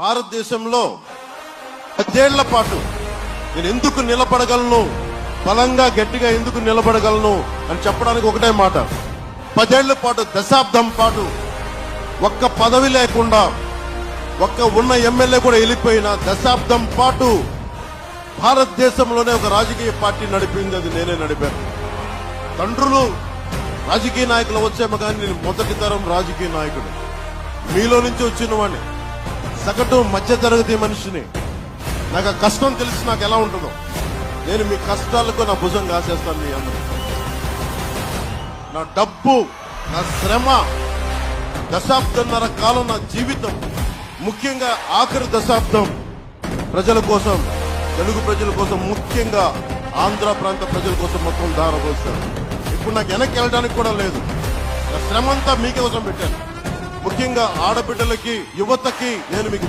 భారతదేశంలో 10 ఏళ్ల పాటు నేను ఎందుకు నిలబడగలను, బలంగా గట్టిగా ఎందుకు నిలబడగలను అని చెప్పడానికి ఒకటే మాట. 10 ఏళ్ల పాటు, దశాబ్దం పాటు ఒక్క పదవి లేకుండా, ఒక్క ఉన్న ఎమ్మెల్యే కూడా వెళ్ళిపోయిన దశాబ్దం పాటు భారతదేశంలోనే ఒక రాజకీయ పార్టీ నడిపింది, అది నేనే నడిపాను. తండ్రులు రాజకీయ నాయకులు వచ్చేమో కానీ నేను మొదటి తరం రాజకీయ నాయకుడు. మీలో నుంచి వచ్చిన వాడిని, సగటు మధ్య తరగతి మనిషిని. నాకు ఆ కష్టం తెలిసి నాకు ఎలా ఉంటుందో. నేను మీ కష్టాలకు నా భుజం కాసేస్తాను. మీ అందరూ నా డబ్బు, నా శ్రమ, దశాబ్దంన్నర కాలం నా జీవితం, ముఖ్యంగా ఆఖరి దశాబ్దం ప్రజల కోసం, తెలుగు ప్రజల కోసం, ముఖ్యంగా ఆంధ్ర ప్రాంత ప్రజల కోసం మొత్తం దారపోస్తాను. ఇప్పుడు నాకు వెనక్కి వెళ్ళడానికి కూడా లేదు. నా శ్రమ అంతా మీకోసం పెట్టాను. ముఖ్యంగా ఆడబిడ్డలకి, యువతకి నేను మీకు